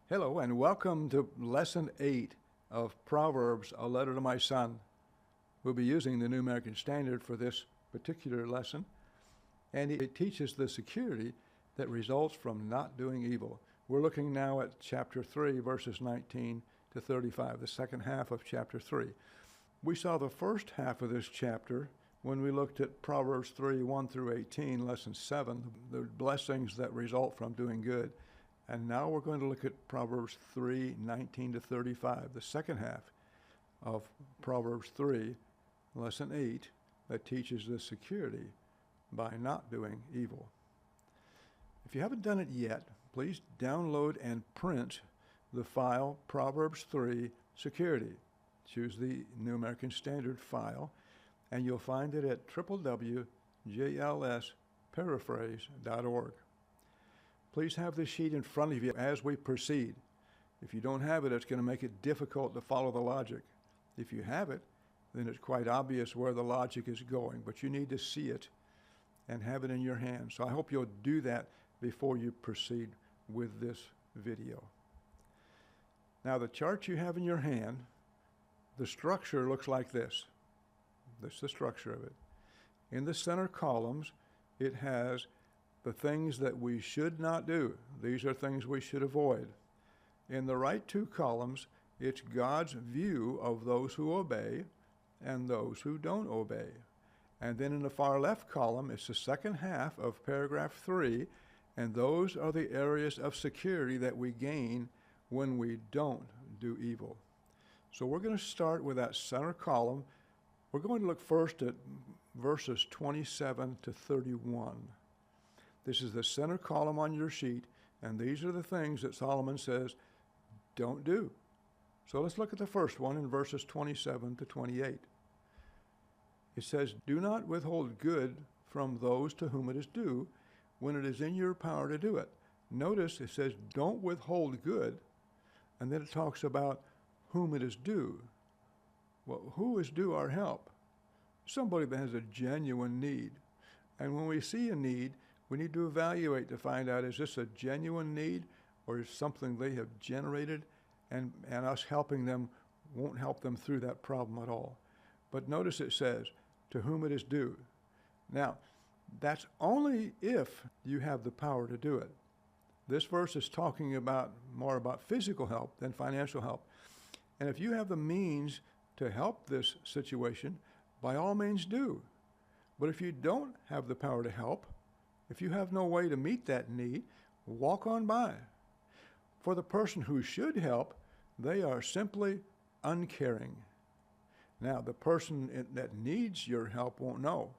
Hello, and welcome to Lesson 8 of Proverbs, A Letter to My Son. We'll be using the New American Standard for this particular lesson, and it teaches the security that results from not doing evil. We're looking now at chapter 3, verses 19 to 35, the second half of chapter 3. We saw the first half of this chapter when we looked at Proverbs 3, 1 through 18, lesson 7, the blessings that result from doing good. And now we're going to look at Proverbs 3, 19 to 35, the second half of Proverbs 3, lesson 8, that teaches the security by not doing evil. If you haven't done it yet, please download and print the file Proverbs 3 Security. Choose the New American Standard file, and you'll find it at www.jlsparaphrase.org. Please have this sheet in front of you as we proceed. If you don't have it, it's going to make it difficult to follow the logic. If you have it, then it's quite obvious where the logic is going, but you need to see it and have it in your hand. So I hope you'll do that before you proceed with this video. Now, the chart you have in your hand, the structure looks like this. This is the structure of it. In the center columns, it has the things that we should not do. These are things we should avoid. In the right two columns, it's God's view of those who obey and those who don't obey. And then in the far left column, it's the second half of paragraph 3, and those are the areas of security that we gain when we don't do evil. So we're going to start with that center column. We're going to look first at verses 27 to 31. This is the center column on your sheet, and these are the things that Solomon says don't do. So let's look at the first one in verses 27 to 28. It says, "Do not withhold good from those to whom it is due when it is in your power to do it." Notice it says, don't withhold good, and then it talks about whom it is due. Well, who is due our help? Somebody that has a genuine need. And when we see a need, we need to evaluate to find out, is this a genuine need or is something they have generated, and us helping them won't help them through that problem at all. But notice it says, to whom it is due. Now, that's only if you have the power to do it. This verse is talking about more about physical help than financial help. And if you have the means to help this situation, by all means do. But if you don't have the power to help, if you have no way to meet that need, walk on by. For the person who should help, they are simply uncaring. Now, the person that needs your help won't know,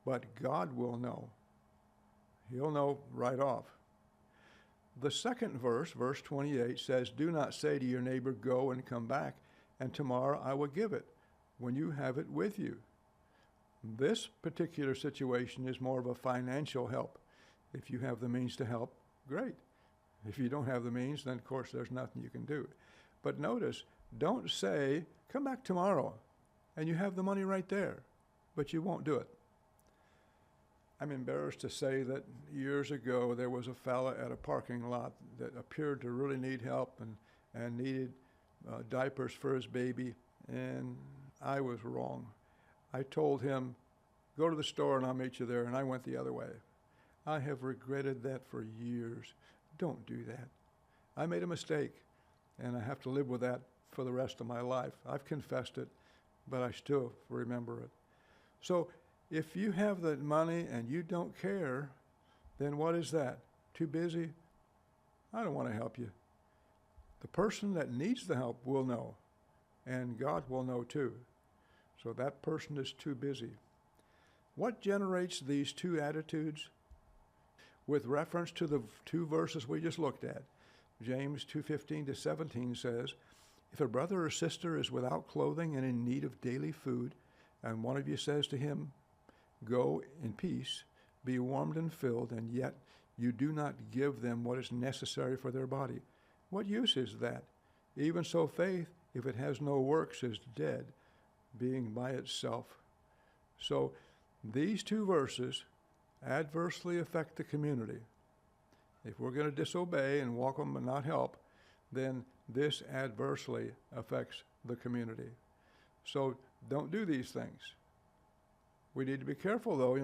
but God will know. He'll know right off. The second verse, verse 28, says, "Do not say to your neighbor, 'Go and come back, and tomorrow I will give it,' when you have it with you." This particular situation is more of a financial help. If you have the means to help, great. If you don't have the means, then of course there's nothing you can do. But notice, don't say, "Come back tomorrow," and you have the money right there, but you won't do it. I'm embarrassed to say that years ago there was a fella at a parking lot that appeared to really need help and needed diapers for his baby, and I was wrong. I told him, "Go to the store and I'll meet you there," and I went the other way. I have regretted that for years. Don't do that. I made a mistake, and I have to live with that for the rest of my life. I've confessed it, but I still remember it. So if you have the money and you don't care, then what is that? Too busy? I don't want to help you. The person that needs the help will know, and God will know too. So that person is too busy. What generates these two attitudes? With reference to the two verses we just looked at, James 2:15 to 17 says, "If a brother or sister is without clothing and in need of daily food, and one of you says to him, 'Go in peace, be warmed and filled,' and yet you do not give them what is necessary for their body, what use is that? Even so, faith, if it has no works, is dead, being by itself." So these two verses adversely affect the community. If we're going to disobey and walk them and not help, then this adversely affects the community. So don't do these things. We need to be careful, though.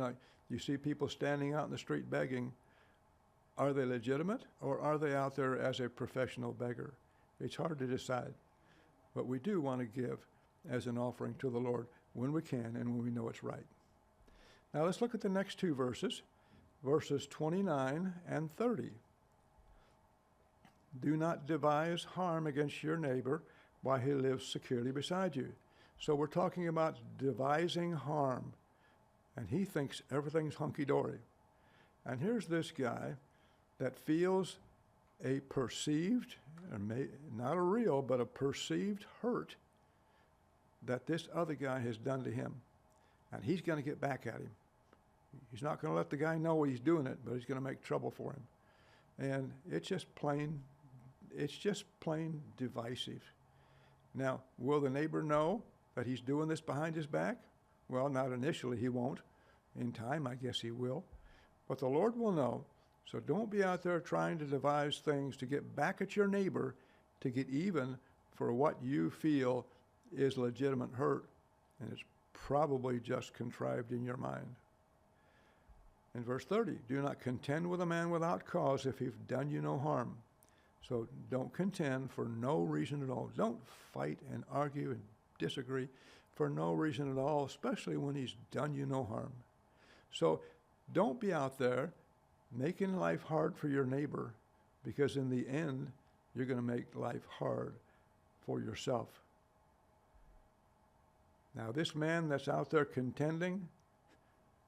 You see people standing out in the street begging. Are they legitimate, or are they out there as a professional beggar? It's hard to decide. But we do want to give as an offering to the Lord when we can and when we know it's right. Now let's look at the next two verses, verses 29 and 30. Do not devise harm against your neighbor while he lives securely beside you. So we're talking about devising harm, and he thinks everything's hunky-dory. And here's this guy that feels a perceived, not a real, but a perceived hurt that this other guy has done to him. And he's going to get back at him. He's not going to let the guy know he's doing it, but he's going to make trouble for him. And it's just plain divisive. Now, will the neighbor know that he's doing this behind his back? Well, not initially, he won't. In time, I guess he will. But the Lord will know. So don't be out there trying to devise things to get back at your neighbor, to get even for what you feel is legitimate hurt, and it's probably just contrived in your mind. In verse 30, do not contend with a man without cause if he's done you no harm. So don't contend for no reason at all. Don't fight and argue and disagree for no reason at all, especially when he's done you no harm. So don't be out there making life hard for your neighbor, because in the end, you're going to make life hard for yourself. Now, this man that's out there contending,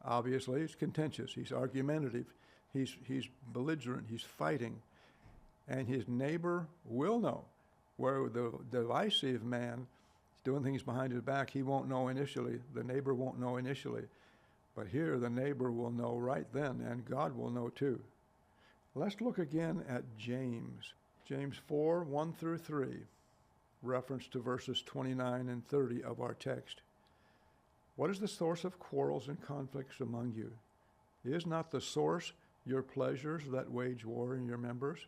obviously, he's contentious. He's argumentative. He's belligerent. He's fighting. And his neighbor will know. Where the divisive man is doing things behind his back, he won't know initially. The neighbor won't know initially. But here, the neighbor will know right then, and God will know too. Let's look again at James. James 4, 1 through 3, reference to verses 29 and 30 of our text. What is the source of quarrels and conflicts among you? Is not the source your pleasures that wage war in your members?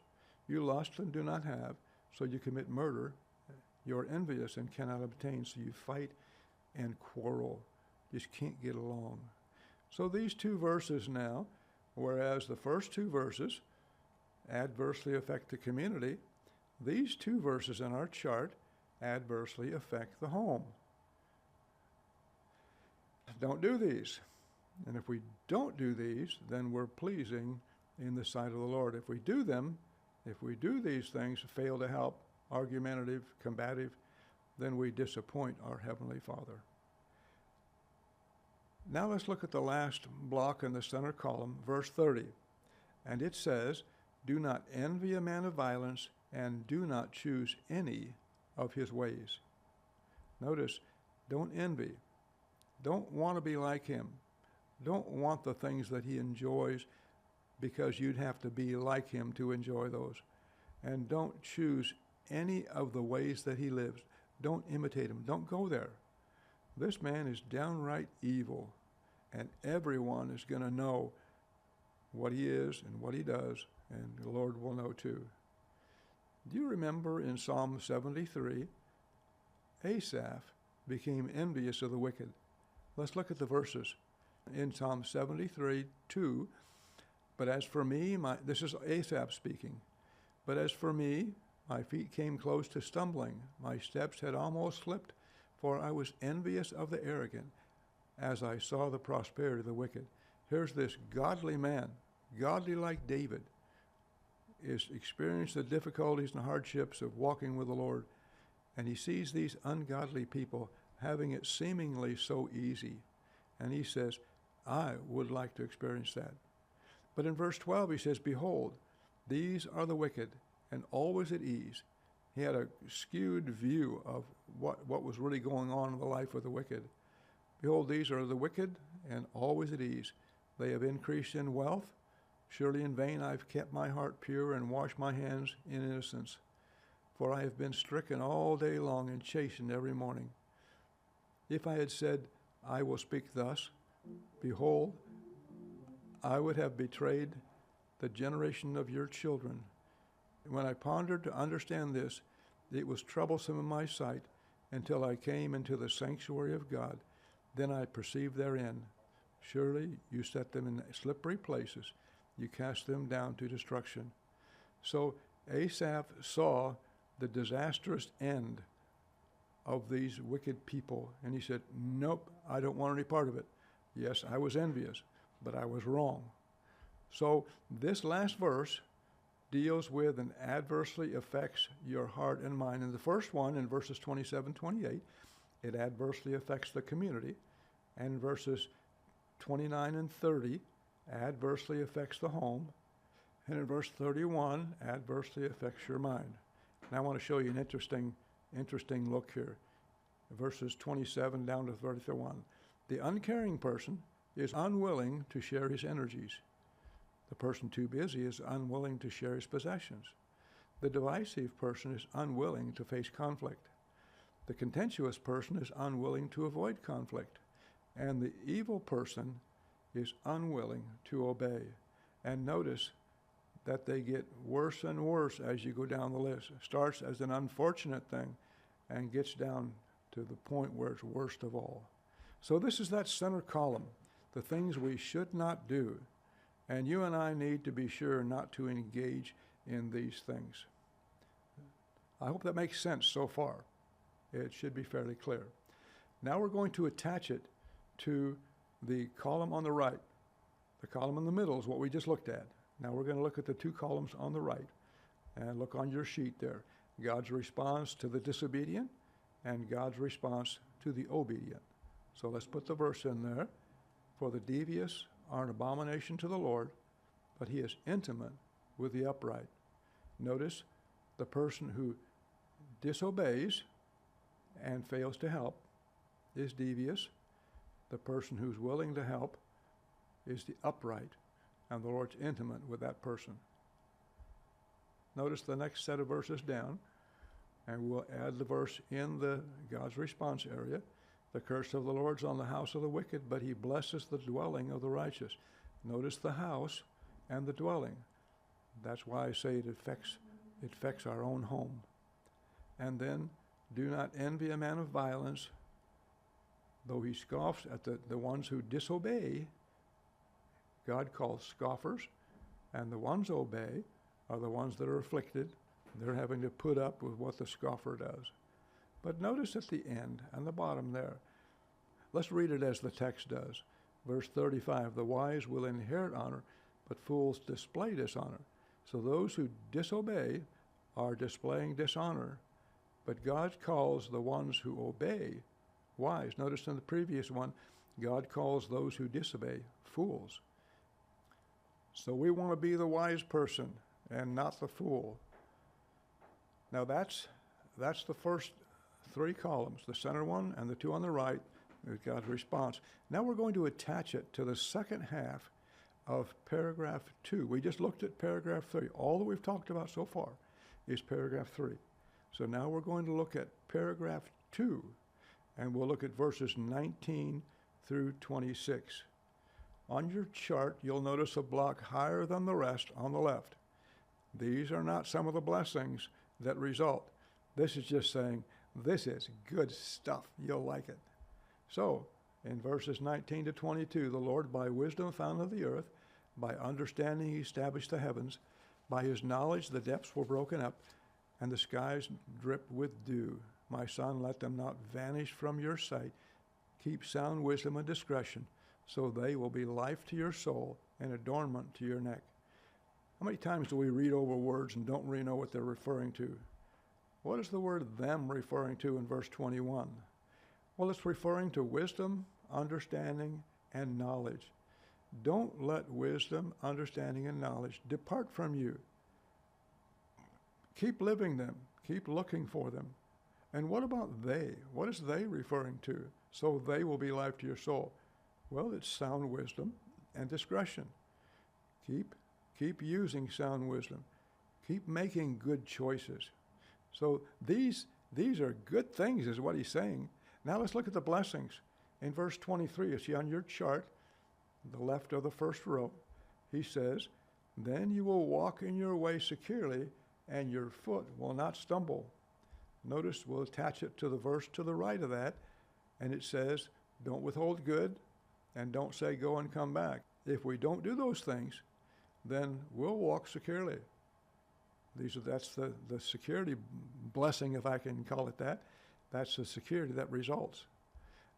You lust and do not have, so you commit murder. You're envious and cannot obtain, so you fight and quarrel. You just can't get along. So these two verses now, whereas the first two verses adversely affect the community, these two verses in our chart adversely affect the home. Don't do these. And if we don't do these, then we're pleasing in the sight of the Lord. If we do them, if we do these things, fail to help, argumentative, combative, then we disappoint our Heavenly Father. Now let's look at the last block in the center column, verse 30. And it says, do not envy a man of violence, and do not choose any of his ways. Notice, don't envy. Don't want to be like him. Don't want the things that he enjoys, because you'd have to be like him to enjoy those. And don't choose any of the ways that he lives. Don't imitate him. Don't go there. This man is downright evil, and everyone is going to know what he is and what he does, and the Lord will know too. Do you remember in Psalm 73, Asaph became envious of the wicked? Let's look at the verses. In Psalm 73, 2, but as for me, this is Asaph speaking, but as for me, my feet came close to stumbling. My steps had almost slipped, for I was envious of the arrogant as I saw the prosperity of the wicked. Here's this godly man, godly like David, is experiencing the difficulties and hardships of walking with the Lord, and he sees these ungodly people having it seemingly so easy, and he says, I would like to experience that. But in verse 12 he says, behold, these are the wicked, and always at ease. He had a skewed view of what was really going on in the life of the wicked. Behold, these are the wicked, and always at ease. They have increased in wealth. Surely in vain I've kept my heart pure and washed my hands in innocence. For I have been stricken all day long and chastened every morning. If I had said, I will speak thus, behold, I would have betrayed the generation of your children. When I pondered to understand this, it was troublesome in my sight until I came into the sanctuary of God. Then I perceived therein. Surely you set them in slippery places. You cast them down to destruction. So Asaph saw the disastrous end of these wicked people, and he said, nope, I don't want any part of it. Yes, I was envious, but I was wrong. So this last verse deals with and adversely affects your heart and mind. In the first one, in verses 27, 28, it adversely affects the community. And verses 29 and 30 adversely affects the home. And in verse 31, adversely affects your mind. And I want to show you an interesting look here. Verses 27 down to 31. The uncaring person is unwilling to share his energies. The person too busy is unwilling to share his possessions. The divisive person is unwilling to face conflict. The contentious person is unwilling to avoid conflict. And the evil person is unwilling to obey. And notice that they get worse and worse as you go down the list. It starts as an unfortunate thing and gets down to the point where it's worst of all. So this is that center column, the things we should not do. And you and I need to be sure not to engage in these things. I hope that makes sense so far. It should be fairly clear. Now we're going to attach it to the column on the right. The column in the middle is what we just looked at. Now we're going to look at the two columns on the right. And look on your sheet there. God's response to the disobedient and God's response to the obedient. So let's put the verse in there. For the devious are an abomination to the Lord, but he is intimate with the upright. Notice the person who disobeys and fails to help is devious. The person who's willing to help is the upright, and the Lord's intimate with that person. Notice the next set of verses down, and we'll add the verse in the God's response area. The curse of the Lord's on the house of the wicked, but he blesses the dwelling of the righteous. Notice the house and the dwelling. That's why I say it affects our own home. And then, do not envy a man of violence, though he scoffs at the ones who disobey. God calls scoffers, and the ones obey are the ones that are afflicted. They're having to put up with what the scoffer does. But notice at the end and the bottom there, let's read it as the text does. Verse 35, the wise will inherit honor, but fools display dishonor. So those who disobey are displaying dishonor, but God calls the ones who obey wise. Notice in the previous one, God calls those who disobey fools. So we want to be the wise person and not the fool. Now that's the first three columns, the center one and the two on the right, is God's response. Now we're going to attach it to the second half of paragraph 2. We just looked at paragraph 3. All that we've talked about so far is paragraph 3. So now we're going to look at paragraph 2, and we'll look at verses 19 through 26. On your chart, you'll notice a block higher than the rest on the left. These are not some of the blessings that result. This is just saying, this is good stuff. You'll like it. So, in verses 19 to 22, the Lord by wisdom founded the earth, by understanding he established the heavens, by his knowledge the depths were broken up, and the skies dripped with dew. My son, let them not vanish from your sight. Keep sound wisdom and discretion, so they will be life to your soul and adornment to your neck. How many times do we read over words and don't really know what they're referring to? What is the word them referring to in verse 21? Well, it's referring to wisdom, understanding, and knowledge. Don't let wisdom, understanding, and knowledge depart from you. Keep living them. Keep looking for them. And what about they? What is they referring to? So they will be life to your soul. Well, it's sound wisdom and discretion. Keep using sound wisdom. Keep making good choices. So these are good things is what he's saying. Now let's look at the blessings. In verse 23, you see on your chart, the left of the first row, he says, then you will walk in your way securely and your foot will not stumble. Notice we'll attach it to the verse to the right of that, and it says, don't withhold good, and don't say go and come back. If we don't do those things, then we'll walk securely. That's the security blessing, if I can call it that. That's the security that results.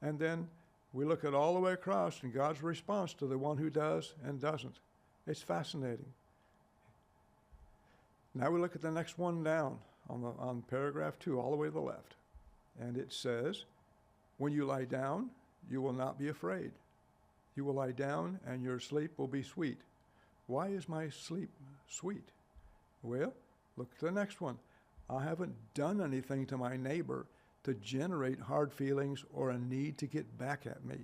And then we look at all the way across and God's response to the one who does and doesn't. It's fascinating. Now we look at the next one down on paragraph 2, all the way to the left. And it says, when you lie down, you will not be afraid. You will lie down and your sleep will be sweet. Why is my sleep sweet? Well, look at the next one. I haven't done anything to my neighbor to generate hard feelings or a need to get back at me.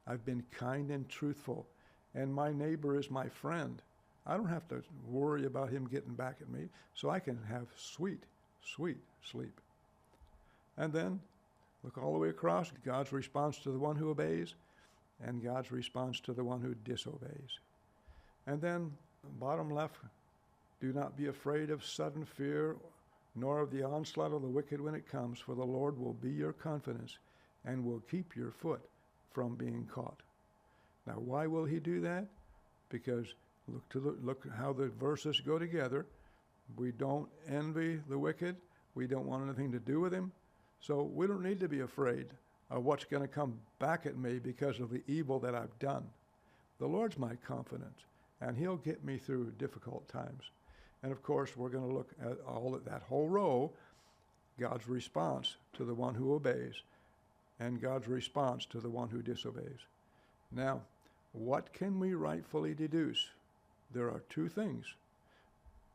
I've been kind and truthful, and my neighbor is my friend. I don't have to worry about him getting back at me, so I can have sweet, sweet sleep. And then look all the way across, God's response to the one who obeys, and God's response to the one who disobeys. And then, bottom left, do not be afraid of sudden fear, nor of the onslaught of the wicked when it comes, for the Lord will be your confidence and will keep your foot from being caught. Now, why will he do that? Because look how the verses go together. We don't envy the wicked. We don't want anything to do with him. So we don't need to be afraid of what's going to come back at me because of the evil that I've done. The Lord's my confidence, and he'll get me through difficult times. And of course, we're going to look at that whole row, God's response to the one who obeys, and God's response to the one who disobeys. Now, what can we rightfully deduce? There are two things.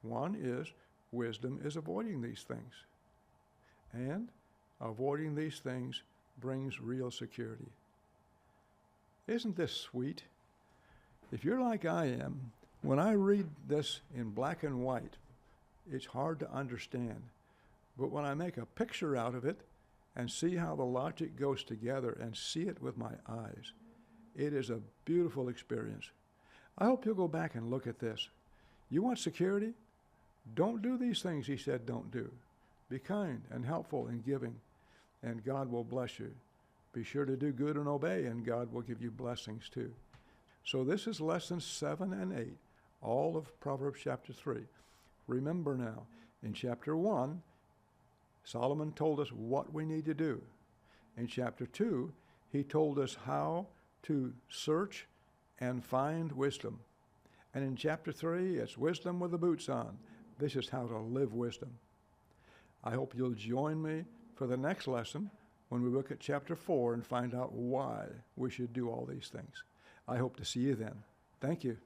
One is wisdom is avoiding these things. And avoiding these things brings real security. Isn't this sweet? If you're like I am, when I read this in black and white, it's hard to understand. But when I make a picture out of it and see how the logic goes together and see it with my eyes, it is a beautiful experience. I hope you'll go back and look at this. You want security? Don't do these things he said don't do. Be kind and helpful in giving, and God will bless you. Be sure to do good and obey, and God will give you blessings too. So this is lessons 7 and 8, all of Proverbs chapter 3. Remember now, in chapter 1, Solomon told us what we need to do. In chapter 2, he told us how to search and find wisdom. And in chapter 3, it's wisdom with the boots on. This is how to live wisdom. I hope you'll join me for the next lesson when we look at chapter 4 and find out why we should do all these things. I hope to see you then. Thank you.